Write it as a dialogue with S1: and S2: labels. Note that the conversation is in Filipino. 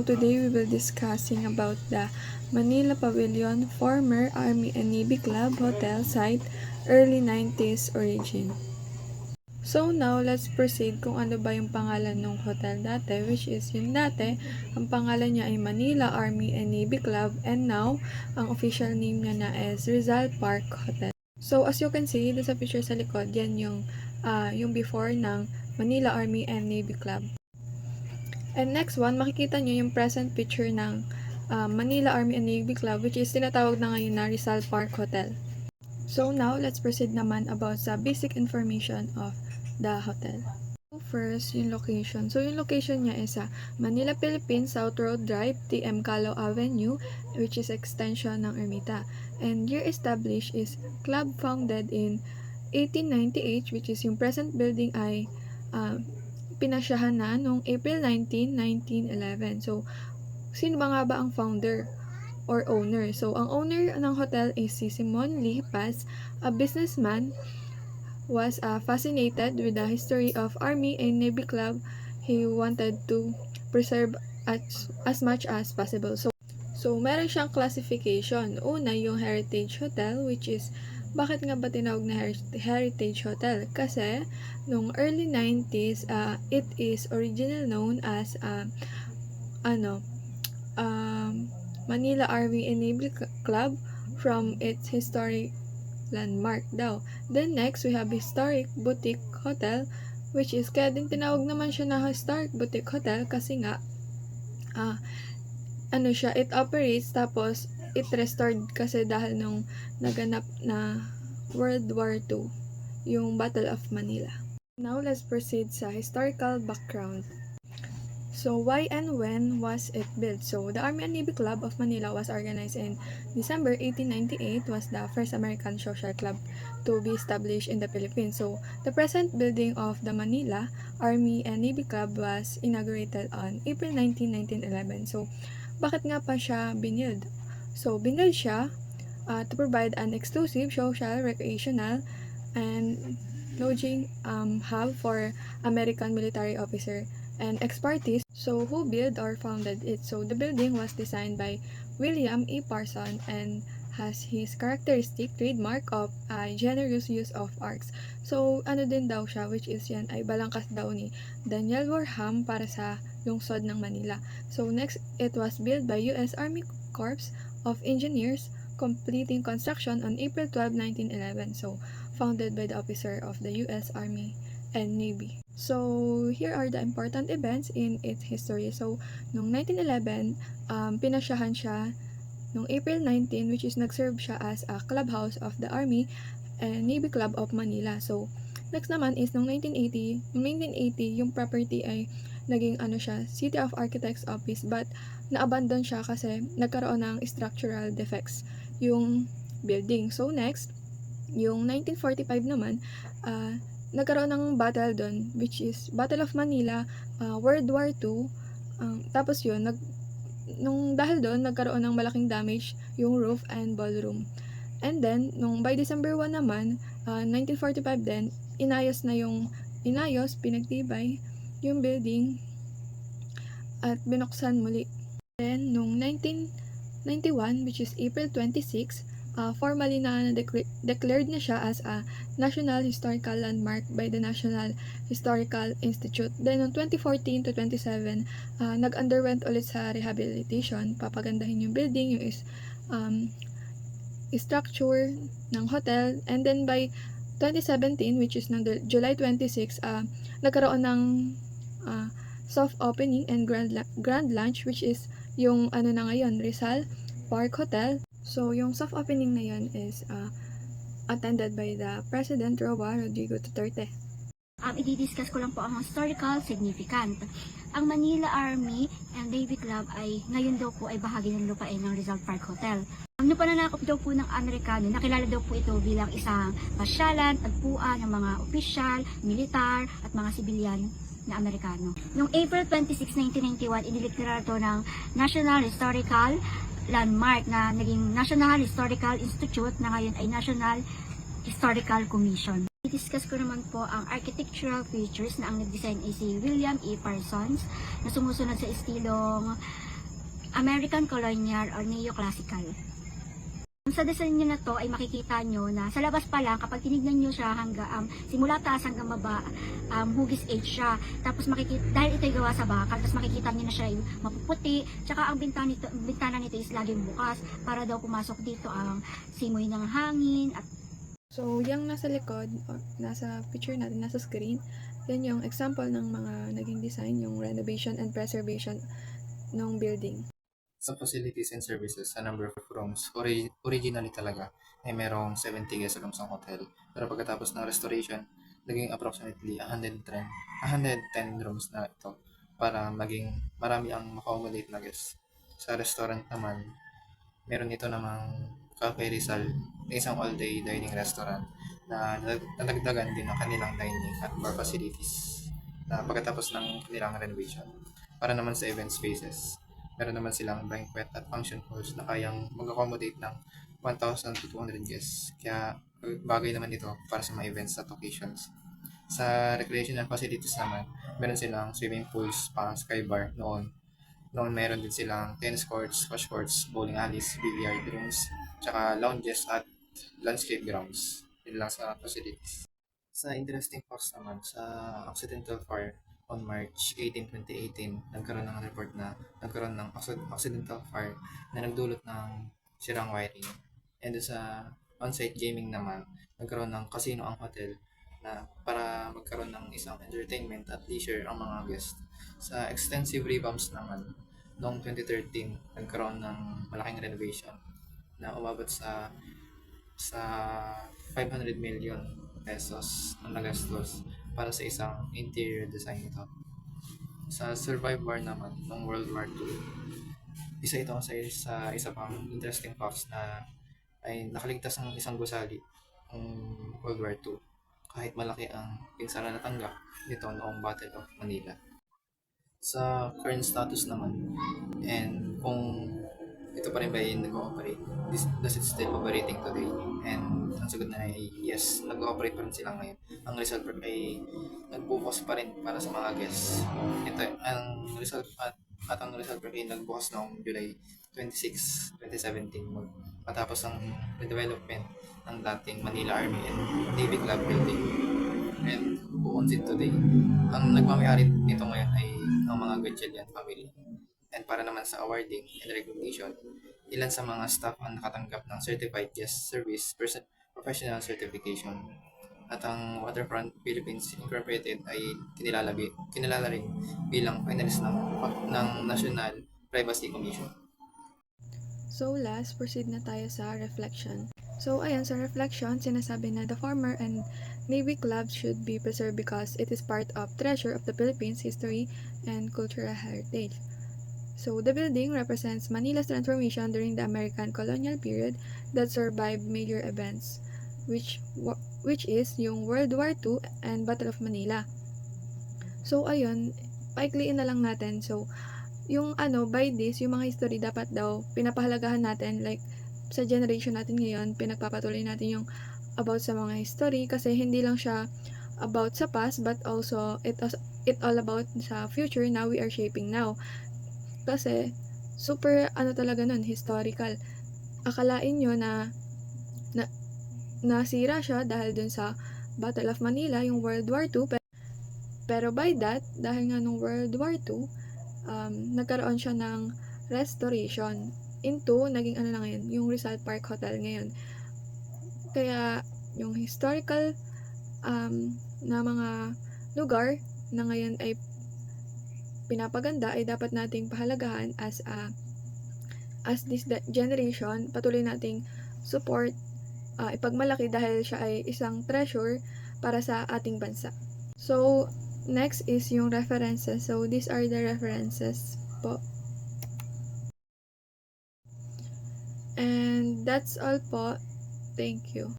S1: today we will discussing about the Manila Pavilion former Army and Navy Club hotel site early 90s origin. So now, let's proceed kung ano ba yung pangalan ng hotel dati, which is yung dati, ang pangalan niya ay Manila Army and Navy Club, and now, ang official name niya na is Rizal Park Hotel. So, as you can see, dito sa picture sa likod, yan yung before ng Manila Army and Navy Club. And next one, makikita nyo yung present picture ng Manila Army and Navy Club, which is tinatawag na ngayon na Rizal Park Hotel. So now, let's proceed naman about sa basic information of the hotel. First, yung location. So, yung location niya is sa Manila, Philippines, South Road Drive, TM Calo Avenue, which is extension ng Ermita. And year established is club founded in 1898, which is yung present building ay pinasyahan na noong April 19, 1911. So, sino ba nga ba ang founder or owner? So, ang owner ng hotel is si Simon Lee Paz, a businessman, was fascinated with the history of Army and Navy Club. He wanted to preserve as much as possible. So meron siyang classification. Una, yung Heritage Hotel, which is, bakit nga ba tinawag na Heritage Hotel? Kasi, nung early 90s, it is originally known as, Manila Army and Navy Club from its historic landmark daw. Then next, we have Historic Boutique Hotel, which is, kaya din tinawag naman siya na Historic Boutique Hotel kasi nga, it operates tapos it restored kasi dahil nung naganap na World War II, yung Battle of Manila. Now, let's proceed sa historical background. So, why and when was it built? So, the Army and Navy Club of Manila was organized in December 1898, was the first American social club to be established in the Philippines. So, the present building of the Manila Army and Navy Club was inaugurated on April 19, 1911. So, bakit nga pa siya binild? So, binild siya to provide an exclusive social, recreational, and lodging hub for American military officer and ex-parties, so who built or founded it. So the building was designed by William E. Parson and has his characteristic trademark of generous use of arcs. So ano din daw siya, which is yan ay balangkas daw ni Daniel Warham para sa lungsod ng Manila. So next, it was built by U.S. Army Corps of Engineers, completing construction on April 12, 1911. So founded by the officer of the U.S. Army and Navy. So, here are the important events in its history. So, noong 1911, pinasyahan siya noong April 19, which is nag-serve siya as a clubhouse of the Army and Navy Club of Manila. So, next naman is noong 1980. Noong 1980, yung property ay naging City of Architects Office, but na-abandon siya kasi nagkaroon ng structural defects yung building. So, next, yung 1945 naman, nagkaroon ng battle doon, which is Battle of Manila, World War II. Tapos yun, dahil doon, nagkaroon ng malaking damage yung roof and ballroom. And then, by December 1 naman, 1945 din, pinagtibay yung building at binuksan muli. Then, nung 1991, which is April 26, formally na declared na siya as a National Historical Landmark by the National Historical Institute. Then, noong 2014 to 2027, nag-underwent ulit sa rehabilitation, papagandahin yung building, yung structure ng hotel. And then, by 2017, which is ng July 26, nagkaroon ng soft opening and grand launch, which is yung na ngayon, Rizal Park Hotel. So, yung soft opening na yun is attended by the President Rodrigo Duterte.
S2: I-discuss ko lang po ang historical significant. Ang Manila Army and Navy Club ay ngayon daw po ay bahagi ng lupain ng Rizal Park Hotel. Ang pananakop daw po ng Amerikano, nakilala daw po ito bilang isang pasyalan, tagpuan ng mga opisyal, militar at mga sibilyan na Amerikano. Noong April 26, 1991, iniliklara ito ng National Historical Landmark na naging National Historical Institute na ngayon ay National Historical Commission. I-discuss ko naman po ang architectural features na ang nag-design ay si William E. Parsons na sumusunod sa estilong American Colonial or Neoclassical. Sa disenyo na to ay makikita nyo na sa labas pa lang kapag tinignan nyo siya hanggang simula taas hanggang baba, hugis age siya. Tapos makikita, dahil ito'y gawa sa bakal, tapos makikita nyo na siya ay mapuputi. Tsaka ang bintana nito is laging bukas para daw pumasok dito ang simoy ng hangin at
S1: So, yung nasa likod, or nasa picture natin, nasa screen, yan yung example ng mga naging design, yung renovation and preservation ng building.
S3: Sa facilities and services, sa number of rooms, originally talaga ay merong 70 guest rooms ang hotel. Pero pagkatapos ng restoration, naging approximately 110 rooms na ito para maging marami ang accommodate na guests. Sa restaurant naman, meron ito namang Cafe Rizal, na isang all-day dining restaurant na nadagdagan din ng kanilang dining at bar facilities na pagkatapos ng kanilang renovation. Para naman sa event spaces, meron naman silang banquet at function halls na kayang mag-accommodate ng 1,000 to 200 guests. Kaya bagay naman ito para sa mga events at occasions. Sa recreational facilities naman, meron silang swimming pools, spa, sky bar noon. Noon meron din silang tennis courts, squash courts, bowling alleys, billiard rooms, tsaka lounges at landscape grounds. Yun lang sa facilities. Sa interesting facts naman, sa accidental fire on March 18, 2018, nagkaroon ng report na nagkaroon ng accidental fire na nagdulot ng sirang wiring. And sa on-site gaming naman, nagkaroon ng casino ang hotel na para magkaroon ng isang entertainment at leisure ang mga guests. Sa extensive revamps naman, noong 2013, nagkaroon ng malaking renovation na umabot sa 500 million pesos ang nagastos para sa isang interior design nito. Sa survive war naman ng World War II, isa ito sa isa pang interesting facts na ay nakaligtas ng isang gusali ng World War II kahit malaki ang pinsala na tanggap nito noong Battle of Manila. Sa current status naman, and kung ito pa rin ba yung nag-ooperate, does it still operating today? And ang sagot na ay yes, nag-ooperate pa rin sila ngayon. Ang Rizal Park ay nagbukas pa rin para sa mga guests. Ito, ang Rizal ang Rizal Park ay nagbukas noong July 26, 2017 matapos ang redevelopment ng dating Manila Army and Navy Club building. And buons it today. Ang nagmamayari nito ngayon ay ang mga Gatchalian family. And para naman sa awarding and recognition, ilan sa mga staff ang nakatanggap ng Certified Guest Service Professional Certification. At ang Waterfront Philippines Incorporated ay kinilala rin bilang finalist ng National Privacy Commission.
S1: So last, proceed na tayo sa reflection. So ayan, sa reflection, sinasabi na the former and Navy Club should be preserved because it is part of treasure of the Philippines history and cultural heritage. So the building represents Manila's transformation during the American colonial period that survived major events, which is yung World War II and Battle of Manila. So ayun, paikliin na lang natin. So yung by this, yung mga history dapat daw pinapahalagahan natin, like sa generation natin ngayon, pinagpapatuloy natin yung about sa mga history kasi hindi lang siya about sa past but also it all about sa future na we are shaping now. Kasi super talaga nun, historical. Akalain nyo na nasira siya dahil dun sa Battle of Manila, yung World War II, pero by that, dahil nga nung World War II, nagkaroon siya ng restoration into, naging na ngayon, yung Rizal Park Hotel ngayon. Kaya, yung historical na mga lugar na ngayon ay pinapaganda ay dapat nating pahalagahan as this generation, patuloy nating support, ipagmalaki dahil siya ay isang treasure para sa ating bansa. So, next is yung references. So, these are the references po. And that's all po. Thank you.